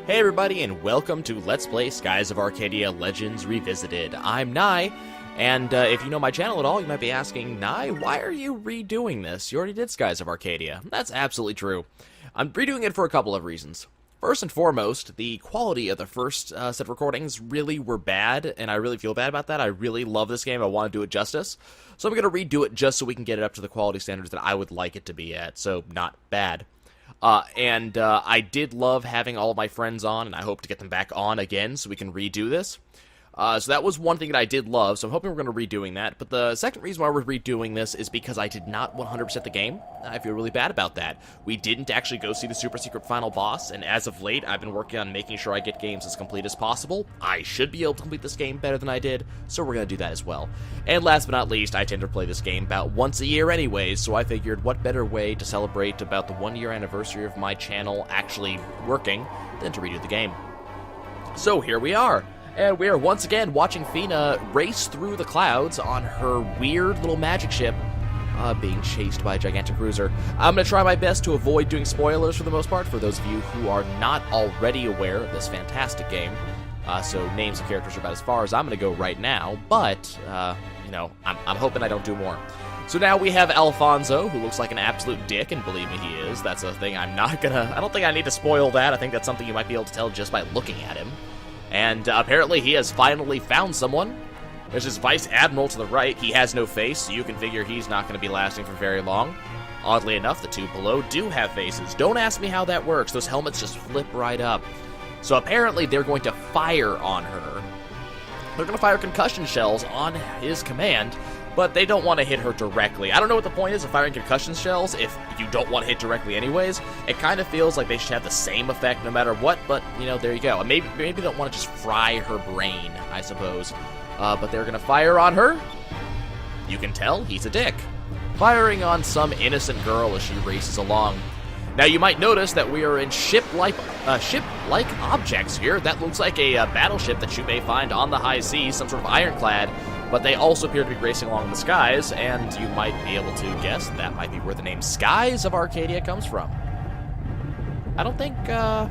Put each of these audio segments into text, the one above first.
Hey everybody, and welcome to Let's Play Skies of Arcadia Legends Revisited. I'm Nye, and if you know my channel at all, you might be asking, Nye, why are you redoing this? You already did Skies of Arcadia. That's absolutely true. I'm redoing it for a couple of reasons. First and foremost, the quality of the first set of recordings really were bad, and I really feel bad about that. I really love this game. I want to do it justice. So I'm going to redo it just so we can get it up to the quality standards that I would like it to be at, so not bad. I did love having all of my friends on, and I hope to get them back on again so we can redo this. So that was one thing that I did love, so I'm hoping we're going to be redoing that. But the second reason why we're redoing this is because I did not 100% the game, and I feel really bad about that. We didn't actually go see the super secret final boss, and as of late, I've been working on making sure I get games as complete as possible. I should be able to complete this game better than I did, so we're going to do that as well. And last but not least, I tend to play this game about once a year anyways, so I figured what better way to celebrate about the 1-year anniversary of my channel actually working than to redo the game. So here we are. And we are once again watching Fina race through the clouds on her weird little magic ship, being chased by a gigantic cruiser. I'm going to try my best to avoid doing spoilers for the most part, for those of you who are not already aware of this fantastic game. So names and characters are about as far as I'm going to go right now, but, you know, I'm hoping I don't do more. So now we have Alfonso, who looks like an absolute dick, and believe me, he is. That's a thing I don't think I need to spoil that. I think that's something you might be able to tell just by looking at him. And apparently he has finally found someone. There's his Vice Admiral to the right. He has no face, so you can figure he's not going to be lasting for very long. Oddly enough, the two below do have faces. Don't ask me how that works. Those helmets just flip right up. So apparently they're going to fire on her. They're going to fire concussion shells on his command, but they don't want to hit her directly. I don't know what the point is of firing concussion shells if you don't want to hit directly anyways. It kind of feels like they should have the same effect no matter what, but, you know, there you go. Maybe they don't want to just fry her brain, I suppose. But they're going to fire on her. You can tell he's a dick. Firing on some innocent girl as she races along. Now, you might notice that we are in ship-like objects here. That looks like a battleship that you may find on the high seas, some sort of ironclad. But they also appear to be racing along the skies, and you might be able to guess that might be where the name Skies of Arcadia comes from. I don't think, come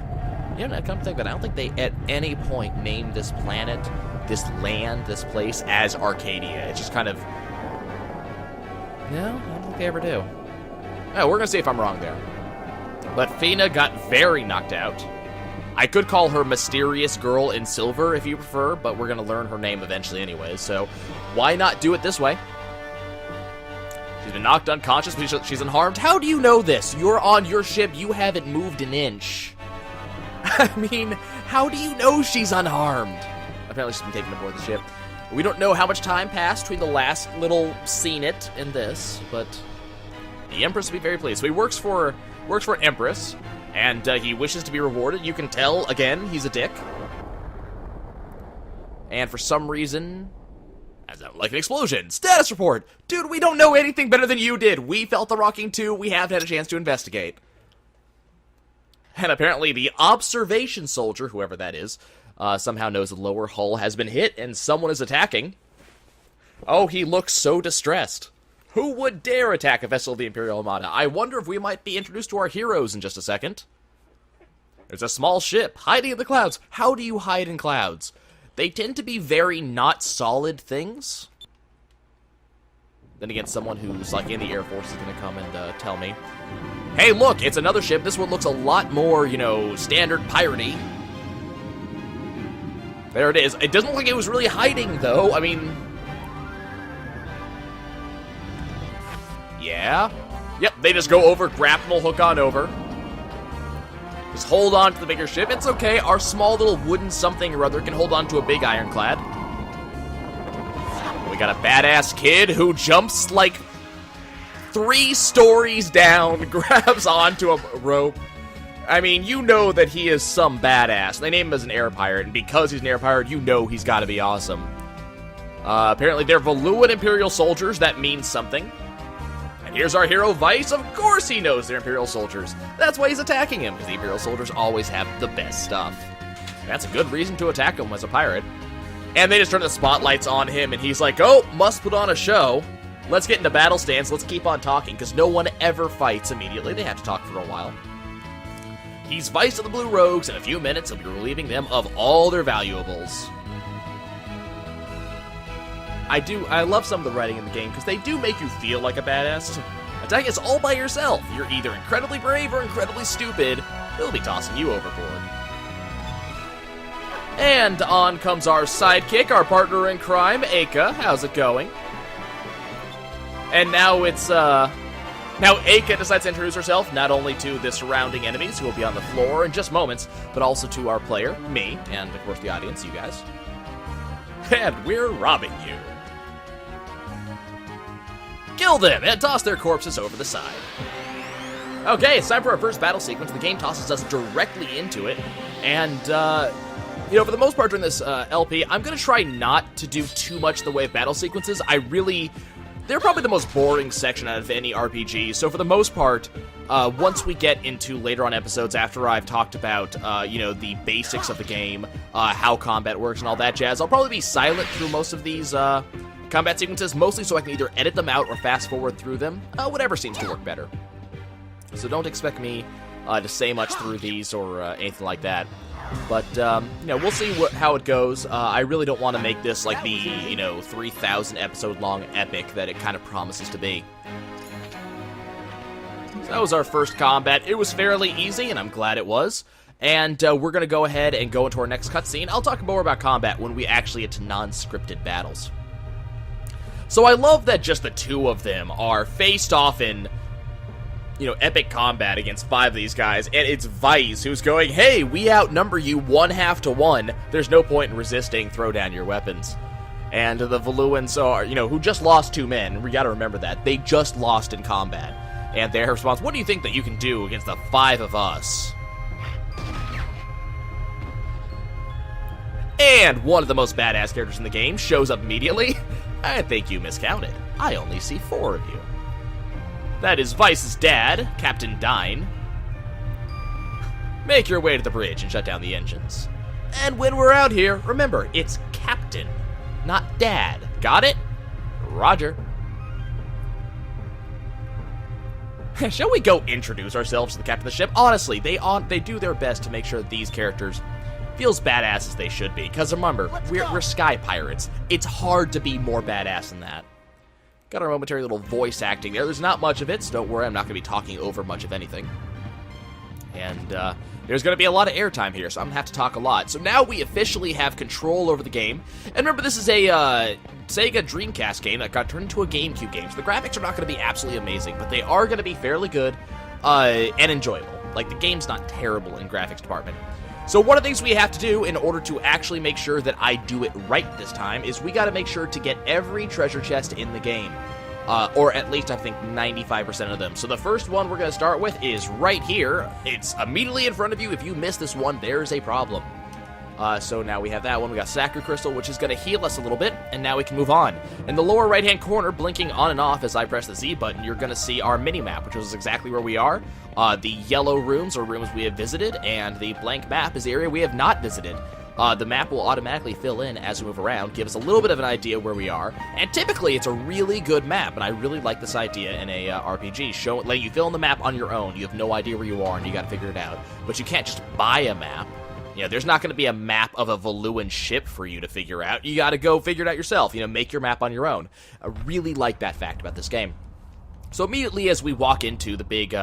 to think that I don't think they at any point named this planet, this land, this place as Arcadia. It's just kind of, no, I don't think they ever do. Oh, we're gonna see if I'm wrong there. But Fina got very knocked out. I could call her Mysterious Girl in Silver if you prefer, but we're going to learn her name eventually anyways, so why not do it this way? She's been knocked unconscious, but she's unharmed. How do you know this? You're on your ship, you haven't moved an inch. I mean, how do you know she's unharmed? Apparently she's been taken aboard the ship. We don't know how much time passed between the last little scene it and this, but the Empress will be very pleased. So he works for an Empress, and he wishes to be rewarded. You can tell, again, he's a dick. And for some reason, as like an explosion. Status report! Dude, we don't know anything better than you did. We felt the rocking too. We haven't had a chance to investigate. And apparently the observation soldier, whoever that is, somehow knows the lower hull has been hit and someone is attacking. Oh, he looks so distressed. Who would dare attack a vessel of the Imperial Armada? I wonder if we might be introduced to our heroes in just a second. There's a small ship hiding in the clouds. How do you hide in clouds? They tend to be very not solid things. Then again, someone who's like in the Air Force is going to come and tell me, hey, look, it's another ship. This one looks a lot more, you know, standard piratey. There it is. It doesn't look like it was really hiding, though. I mean, yeah. Yep, they just go over, grapple, hook on over. Just hold on to the bigger ship. It's okay, our small little wooden something or other can hold on to a big ironclad. We got a badass kid who jumps like 3 stories down, grabs onto a rope. I mean, you know that he is some badass. They name him as an air pirate, and because he's an air pirate, you know he's gotta be awesome. Apparently they're Valuan Imperial soldiers. That means something. Here's our hero, Vice. Of course he knows they're Imperial soldiers. That's why he's attacking him, because the Imperial soldiers always have the best stuff. That's a good reason to attack him as a pirate. And they just turn the spotlights on him, and he's like, oh, must put on a show. Let's get into battle stance. Let's keep on talking, because no one ever fights immediately. They have to talk for a while. He's vice of the Blue Rogues. In a few minutes, he'll be relieving them of all their valuables. I love some of the writing in the game, because they do make you feel like a badass. Attacking us all by yourself. You're either incredibly brave or incredibly stupid. They'll be tossing you overboard. And on comes our sidekick, our partner in crime, Aka. How's it going? And now it's, now Aka decides to introduce herself not only to the surrounding enemies who will be on the floor in just moments, but also to our player, me, and of course the audience, you guys. And we're robbing you. Kill them and toss their corpses over the side. Okay, it's time for our first battle sequence. The game tosses us directly into it, and, you know, for the most part during this LP, I'm going to try not to do too much in the way of battle sequences. They're probably the most boring section out of any RPG, so for the most part, once we get into later on episodes after I've talked about, you know, the basics of the game, how combat works and all that jazz, I'll probably be silent through most of these combat sequences, mostly so I can either edit them out or fast forward through them, whatever seems to work better. So don't expect me to say much through these or anything like that. But, you know, we'll see how it goes. I really don't want to make this like the, you know, 3,000 episode long epic that it kind of promises to be. So that was our first combat. It was fairly easy, and I'm glad it was. And we're going to go ahead and go into our next cutscene. I'll talk more about combat when we actually get to non-scripted battles. So I love that just the two of them are faced off in, you know, epic combat against 5 of these guys, and it's Vice who's going, hey, we outnumber you 1/2 to 1. There's no point in resisting. Throw down your weapons. And the Valuans are, you know, who just lost 2 men. We gotta remember that. They just lost in combat. And their response, what do you think that you can do against the 5 of us? And one of the most badass characters in the game shows up immediately. I think you miscounted. I only see 4 of you. That is Vice's dad, Captain Dine. Make your way to the bridge and shut down the engines. And when we're out here, remember, it's Captain, not Dad. Got it? Roger. Shall we go introduce ourselves to the captain of the ship? Honestly, they do their best to make sure that these characters feel as badass as they should be. Because remember, we're sky pirates. It's hard to be more badass than that. Got our momentary little voice acting there. There's not much of it, so don't worry, I'm not going to be talking over much of anything. And there's going to be a lot of airtime here, so I'm going to have to talk a lot. So now we officially have control over the game. And remember, this is a Sega Dreamcast game that got turned into a GameCube game. So the graphics are not going to be absolutely amazing, but they are going to be fairly good and enjoyable. Like, the game's not terrible in graphics department. So one of the things we have to do in order to actually make sure that I do it right this time is we got to make sure to get every treasure chest in the game. Or at least I think 95% of them. So the first one we're going to start with is right here. It's immediately in front of you. If you miss this one, there's a problem. So now we have that one. We got Sacri Crystal, which is going to heal us a little bit, and now we can move on. In the lower right-hand corner, blinking on and off as I press the Z button, you're going to see our mini-map, which is exactly where we are. The yellow rooms are rooms we have visited, and the blank map is the area we have not visited. The map will automatically fill in as we move around, give us a little bit of an idea where we are, and typically it's a really good map, and I really like this idea in a RPG. Let you fill in the map on your own. You have no idea where you are, and you got to figure it out. But you can't just buy a map. You know, there's not going to be a map of a Valuan ship for you to figure out. You got to go figure it out yourself. You know, make your map on your own. I really like that fact about this game. So immediately as we walk into the big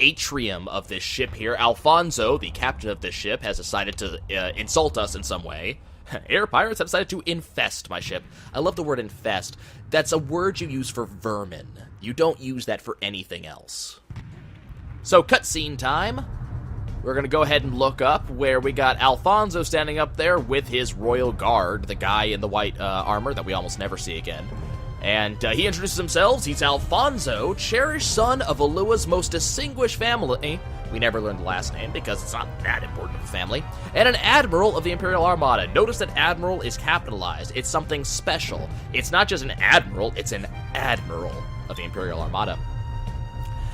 atrium of this ship here, Alfonso, the captain of this ship, has decided to insult us in some way. Air pirates have decided to infest my ship. I love the word infest. That's a word you use for vermin. You don't use that for anything else. So cutscene time. We're going to go ahead and look up where we got Alfonso standing up there with his royal guard, the guy in the white armor that we almost never see again. And he introduces himself. He's Alfonso, cherished son of Alua's most distinguished family. We never learned the last name because it's not that important of a family. And an Admiral of the Imperial Armada. Notice that Admiral is capitalized. It's something special. It's not just an Admiral, it's an Admiral of the Imperial Armada.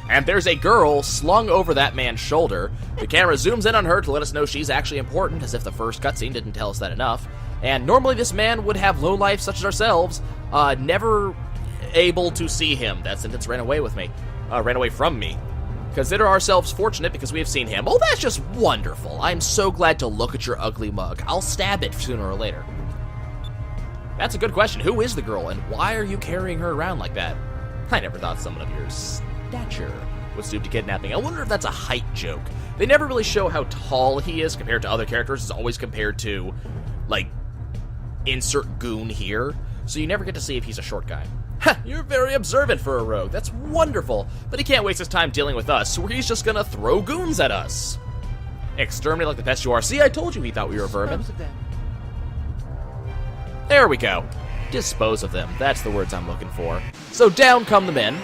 And there's a girl slung over that man's shoulder. The camera zooms in on her to let us know she's actually important, as if the first cutscene didn't tell us that enough. And normally this man would have lowlifes such as ourselves, never able to see him. That sentence ran away with me. Ran away from me. Consider ourselves fortunate because we have seen him. Oh, that's just wonderful. I'm so glad to look at your ugly mug. I'll stab it sooner or later. That's a good question. Who is the girl, and why are you carrying her around like that? I never thought someone of your stature would stoop to kidnapping. I wonder if that's a height joke. They never really show how tall he is compared to other characters. It's always compared to, like, insert goon here. So you never get to see if he's a short guy. Ha! You're very observant for a rogue. That's wonderful. But he can't waste his time dealing with us, so he's just gonna throw goons at us. Exterminate like the pest you are. See, I told you he thought we were vermin. There we go. Dispose of them. That's the words I'm looking for. So down come the men.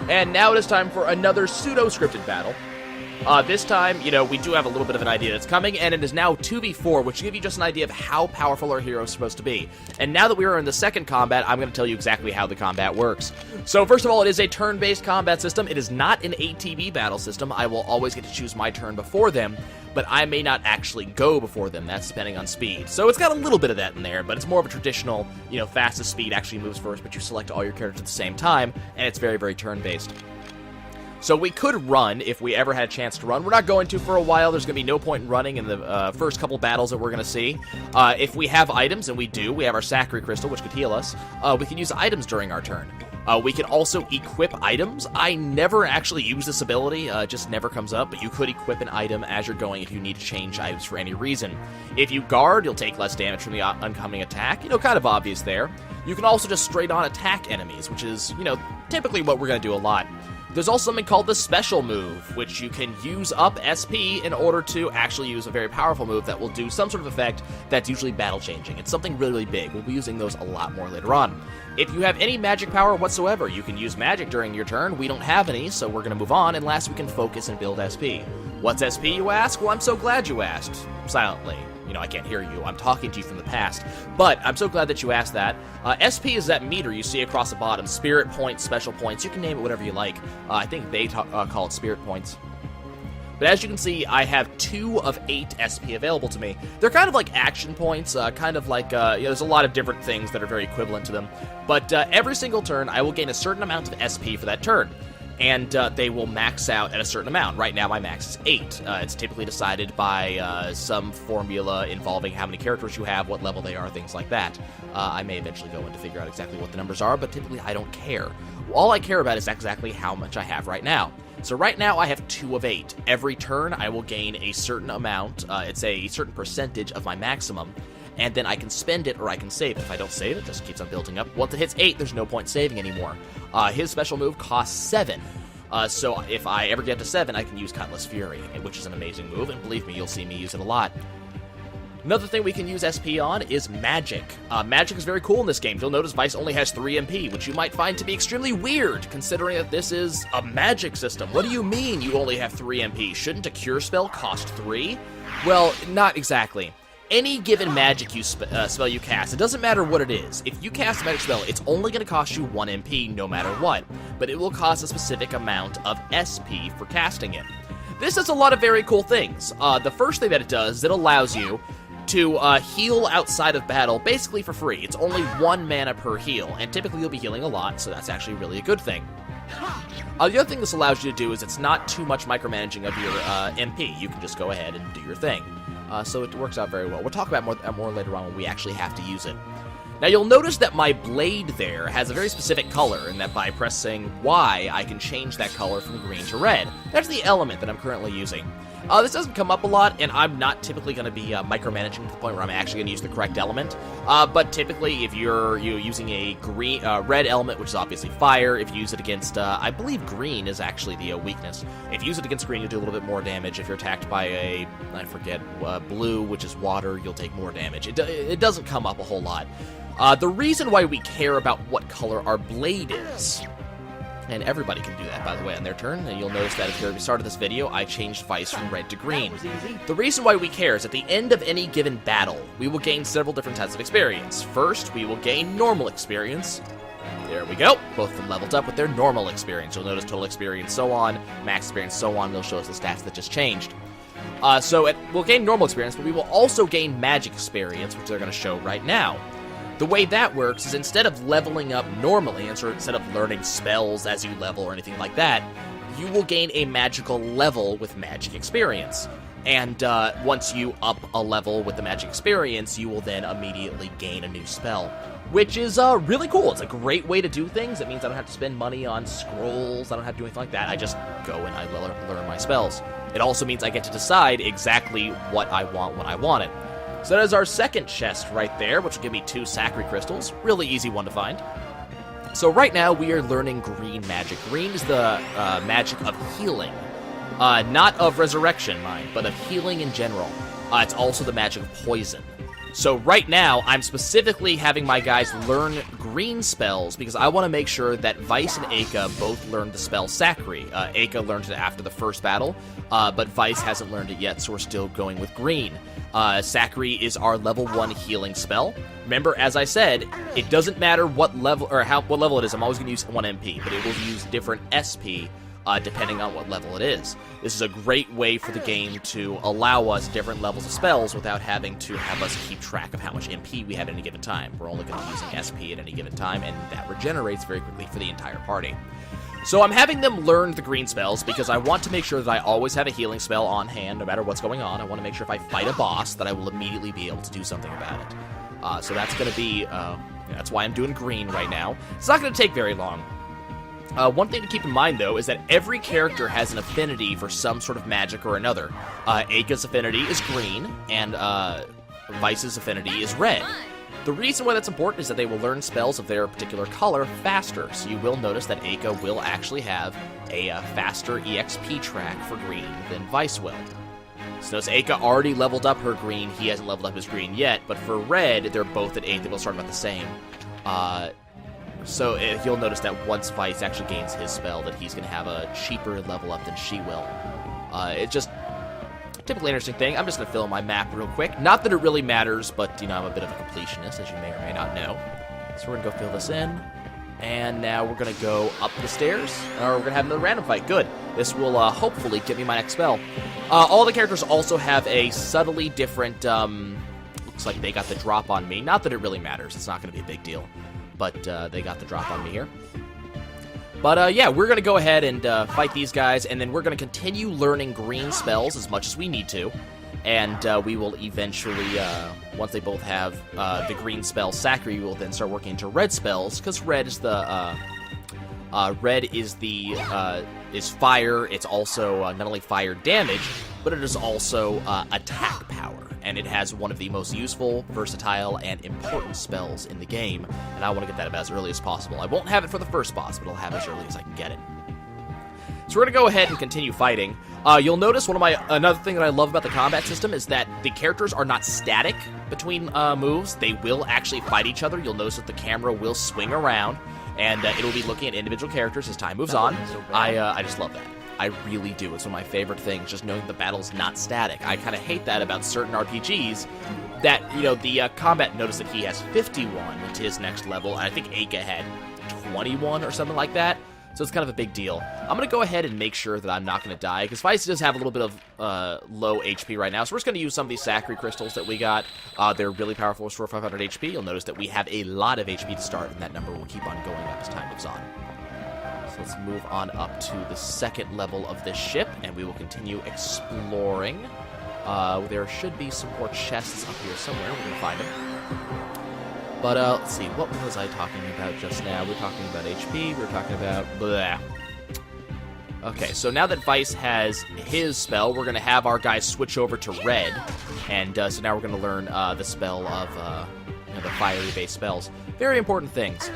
And now it is time for another pseudo-scripted battle. This time, you know, we do have a little bit of an idea that's coming, and it is now 2v4, which will give you just an idea of how powerful our hero is supposed to be. And now that we are in the second combat, I'm going to tell you exactly how the combat works. So first of all, it is a turn-based combat system. It is not an ATB battle system. I will always get to choose my turn before them, but I may not actually go before them. That's depending on speed. So it's got a little bit of that in there, but it's more of a traditional, you know, fastest speed actually moves first, but you select all your characters at the same time, and it's very, very turn-based. So we could run if we ever had a chance to run. We're not going to for a while. There's going to be no point in running in the first couple battles that we're going to see. If we have items, and we do, we have our Sacri crystal, which could heal us. We can use items during our turn. We can also equip items. I never actually use this ability, just never comes up, but you could equip an item as you're going if you need to change items for any reason. If you guard, you'll take less damage from the oncoming attack. You know, kind of obvious there. You can also just straight on attack enemies, which is, you know, typically what we're going to do a lot. There's also something called the special move, which you can use up SP in order to actually use a very powerful move that will do some sort of effect that's usually battle-changing. It's something really, really big. We'll be using those a lot more later on. If you have any magic power whatsoever, you can use magic during your turn. We don't have any, so we're going to move on unless we can focus and build SP. What's SP, you ask? Well, I'm so glad you asked. Silently. You know, I can't hear you. I'm talking to you from the past. But I'm so glad that you asked that. SP is that meter you see across the bottom. Spirit points, special points. You can name it whatever you like. I think they call it spirit points. But as you can see, I have 2 of 8 SP available to me. They're kind of like action points, kind of like, you know, there's a lot of different things that are very equivalent to them. But every single turn, I will gain a certain amount of SP for that turn. And they will max out at a certain amount. Right now, my max is 8. It's typically decided by some formula involving how many characters you have, what level they are, things like that. I may eventually go in to figure out exactly what the numbers are, but typically I don't care. All I care about is exactly how much I have right now. So right now, I have 2 of 8. Every turn, I will gain a certain amount. It's a certain percentage of my maximum. And then I can spend it or I can save it. If I don't save it, it just keeps on building up. Once it hits 8, there's no point saving anymore. His special move costs 7. So if I ever get to 7, I can use Cutlass Fury, which is an amazing move, and believe me, you'll see me use it a lot. Another thing we can use SP on is Magic. Magic is very cool in this game. You'll notice Vice only has 3 MP, which you might find to be extremely weird, considering that this is a magic system. What do you mean you only have 3 MP? Shouldn't a Cure spell cost 3? Well, not exactly. Any given magic spell you cast, it doesn't matter what it is. If you cast a magic spell, it's only going to cost you 1 MP no matter what, but it will cost a specific amount of SP for casting it. This does a lot of very cool things. The first thing that it does is it allows you to heal outside of battle basically for free. It's only 1 mana per heal, and typically you'll be healing a lot, so that's actually really a good thing. The other thing this allows you to do is it's not too much micromanaging of your MP. You can just go ahead and do your thing. So it works out very well. We'll talk about more later on when we actually have to use it. Now you'll notice that my blade there has a very specific color, and that by pressing Y, I can change that color from green to red. That's the element that I'm currently using. This doesn't come up a lot, and I'm not typically going to be micromanaging to the point where I'm actually going to use the correct element. But typically, if you're using a red element, which is obviously fire, if you use it against, I believe green is actually the weakness. If you use it against green, you'll do a little bit more damage. If you're attacked by a, I forget, blue, which is water, you'll take more damage. It doesn't come up a whole lot. The reason why we care about what color our blade is, and everybody can do that, by the way, on their turn, and you'll notice that at the very start of this video, I changed Vice from red to green. The reason why we care is at the end of any given battle, we will gain several different types of experience. First, we will gain normal experience. There we go. Both of them leveled up with their normal experience. You'll notice total experience, so on, max experience, so on. They'll show us the stats that just changed. We'll gain normal experience, but we will also gain magic experience, which they're going to show right now. The way that works is instead of leveling up normally, and instead of learning spells as you level or anything like that, you will gain a magical level with magic experience. And once you up a level with the magic experience, you will then immediately gain a new spell, which is really cool. It's a great way to do things. It means I don't have to spend money on scrolls. I don't have to do anything like that. I just go and I learn my spells. It also means I get to decide exactly what I want when I want it. So that is our second chest right there, which will give me 2 Sacri crystals. Really easy one to find. So right now we are learning green magic. Green is the magic of healing. Not of resurrection, mind, but of healing in general. It's also the magic of poison. So right now, I'm specifically having my guys learn green spells because I want to make sure that Vice and Aka both learn the spell Sacri. Aka learned it after the first battle, but Vice hasn't learned it yet, so we're still going with green. Sacri is our level 1 healing spell. Remember, as I said, it doesn't matter what level or what level it is. I'm always going to use 1 MP, but it will use different SP depending on what level it is. This is a great way for the game to allow us different levels of spells without having to have us keep track of how much MP we have at any given time. We're only going to be using SP at any given time, and that regenerates very quickly for the entire party. So I'm having them learn the green spells because I want to make sure that I always have a healing spell on hand no matter what's going on. I want to make sure if I fight a boss that I will immediately be able to do something about it. So that's going to be, that's why I'm doing green right now. It's not going to take very long. One thing to keep in mind, though, is that every character has an affinity for some sort of magic or another. Aka's affinity is green, and Vice's affinity is red. The reason why that's important is that they will learn spells of their particular color faster, so you will notice that Aka will actually have a faster EXP track for green than Vice will. So notice Aka already leveled up her green, he hasn't leveled up his green yet, but for red, they're both at 8, they will start about the same. So you'll notice that once Vice actually gains his spell, that he's going to have a cheaper level up than she will. It's just typically an interesting thing. I'm just going to fill in my map real quick. Not that it really matters, but, you know, I'm a bit of a completionist, as you may or may not know. So we're going to go fill this in. And now we're going to go up the stairs, or we're going to have another random fight. Good. This will hopefully get me my next spell. All the characters also have a subtly different, looks like they got the drop on me. Not that it really matters. It's not going to be a big deal. But they got the drop on me here. But yeah, we're going to go ahead and fight these guys, and then we're going to continue learning green spells as much as we need to. And we will eventually, once they both have the green spell Sacri, we will then start working into red spells, because red is the is fire. It's also not only fire damage, but it is also attack power. And it has one of the most useful, versatile, and important spells in the game. And I want to get that about as early as possible. I won't have it for the first boss, but I'll have it as early as I can get it. So we're going to go ahead and continue fighting. You'll notice another thing that I love about the combat system is that the characters are not static between moves. They will actually fight each other. You'll notice that the camera will swing around, and it'll be looking at individual characters as time moves on. I just love that. I really do. It's one of my favorite things, just knowing the battle's not static. I kind of hate that about certain RPGs, that, you know, the combat, notice that he has 51 to his next level, and I think Aka had 21 or something like that, so it's kind of a big deal. I'm going to go ahead and make sure that I'm not going to die, because Vice does have a little bit of low HP right now, so we're just going to use some of these Sacri crystals that we got. They're really powerful, restore 500 HP. You'll notice that we have a lot of HP to start, and that number will keep on going up as time moves on. So let's move on up to the second level of this ship, and we will continue exploring. There should be some more chests up here somewhere. We're going to find them. But let's see, what was I talking about just now? We're talking about HP, we're talking about blah. Okay, so now that Vice has his spell, we're going to have our guys switch over to red. And so now we're going to learn the spell of the fiery-based spells. Very important things.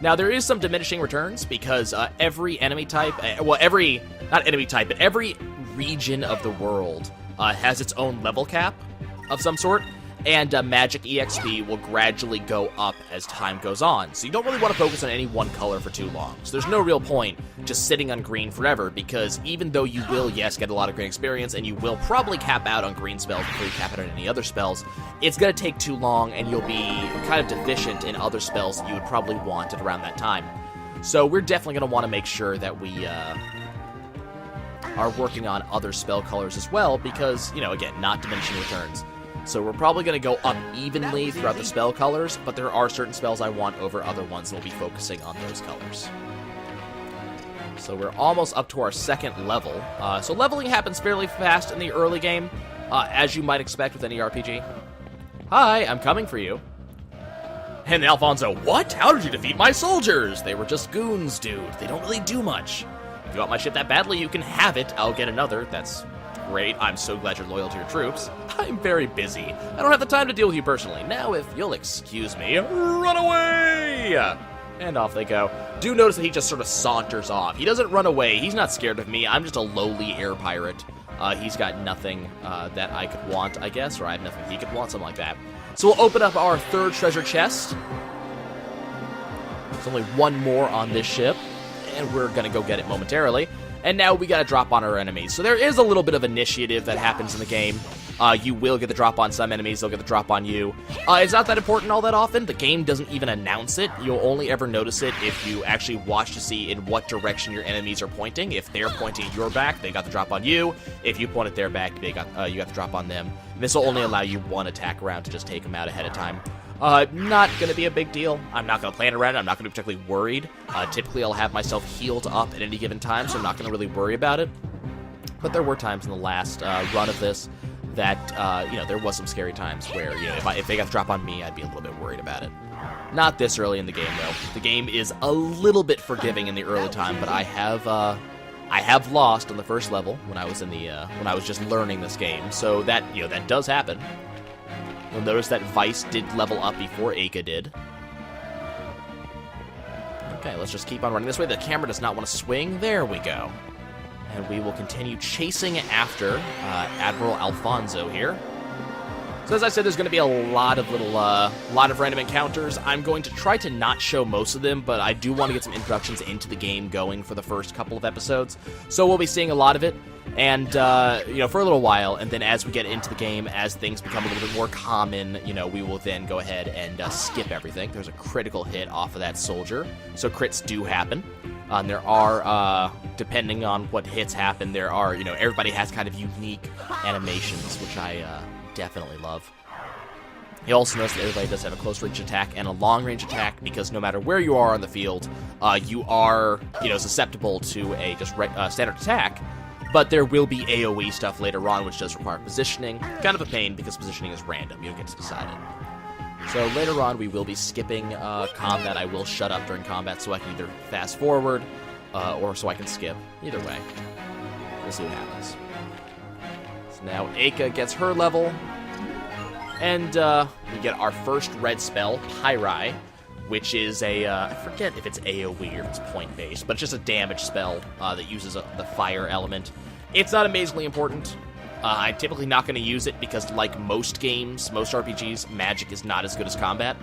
Now, there is some diminishing returns because every enemy type, not enemy type, but every region of the world has its own level cap of some sort, and magic EXP will gradually go up as time goes on. So you don't really want to focus on any one color for too long. So there's no real point just sitting on green forever, because even though you will, yes, get a lot of green experience, and you will probably cap out on green spells before you cap out on any other spells, it's going to take too long, and you'll be kind of deficient in other spells that you would probably want at around that time. So we're definitely going to want to make sure that we are working on other spell colors as well, because, you know, again, not diminishing returns. So we're probably going to go up evenly throughout the spell colors, but there are certain spells I want over other ones, and we'll be focusing on those colors. So we're almost up to our second level. So leveling happens fairly fast in the early game, as you might expect with any RPG. Hi, I'm coming for you. And Alfonso, what? How did you defeat my soldiers? They were just goons, dude. They don't really do much. If you want my ship that badly, you can have it. I'll get another. That's great. I'm so glad you're loyal to your troops. I'm very busy. I don't have the time to deal with you personally. Now, if you'll excuse me, run away! And off they go. Do notice that he just sort of saunters off. He doesn't run away. He's not scared of me. I'm just a lowly air pirate. He's got nothing that I could want, I guess, or I have nothing he could want, something like that. So we'll open up our third treasure chest. There's only one more on this ship, and we're going to go get it momentarily. And now we got to drop on our enemies. So there is a little bit of initiative that happens in the game. You will get the drop on some enemies, they'll get the drop on you. It's not that important all that often. The game doesn't even announce it. You'll only ever notice it if you actually watch to see in what direction your enemies are pointing. If they're pointing at your back, they got the drop on you. If you point at their back, you got the drop on them. This will only allow you one attack round to just take them out ahead of time. Not going to be a big deal. I'm not going to plan around it. I'm not going to be particularly worried. Typically, I'll have myself healed up at any given time, so I'm not going to really worry about it. But there were times in the last run of this that, there was some scary times where, if they got the drop on me, I'd be a little bit worried about it. Not this early in the game, though. The game is a little bit forgiving in the early time, but I have lost on the first level when I was when I was just learning this game, so that, that does happen. You'll notice that Vice did level up before Aka did. Okay, let's just keep on running this way. The camera does not want to swing. There we go. And we will continue chasing after Admiral Alfonso here. So as I said, there's going to be a lot of random encounters. I'm going to try to not show most of them, but I do want to get some introductions into the game going for the first couple of episodes. So we'll be seeing a lot of it, and for a little while. And then as we get into the game, as things become a little bit more common, we will then go ahead and skip everything. There's a critical hit off of that soldier, so crits do happen. There are, depending on what hits happen, there are, everybody has kind of unique animations, which I definitely love. You also notice that everybody does have a close-range attack and a long-range attack, because no matter where you are on the field, you are, susceptible to a just standard attack, but there will be AoE stuff later on, which does require positioning. Kind of a pain, because positioning is random. You don't get to decide it. So later on, we will be skipping combat. I will shut up during combat so I can either fast forward or so I can skip. Either way, we'll see what happens. So now Aka gets her level, and we get our first red spell, Pyrai, which is I forget if it's AoE or if it's point-based, but it's just a damage spell that uses the fire element. It's not amazingly important. I'm typically not going to use it because, like most games, most RPGs, magic is not as good as combat.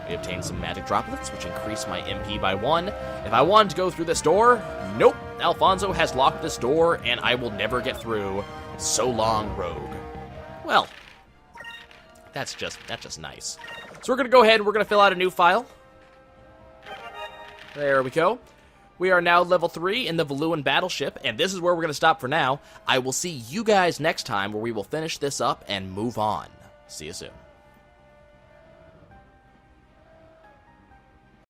We obtained some magic droplets, which increase my MP by 1. If I wanted to go through this door, nope. Alfonso has locked this door, and I will never get through. So long, rogue. Well, that's just nice. So we're going to go ahead and we're going to fill out a new file. There we go. We are now level 3 in the Valuan battleship, and this is where we're going to stop for now. I will see you guys next time, where we will finish this up and move on. See you soon.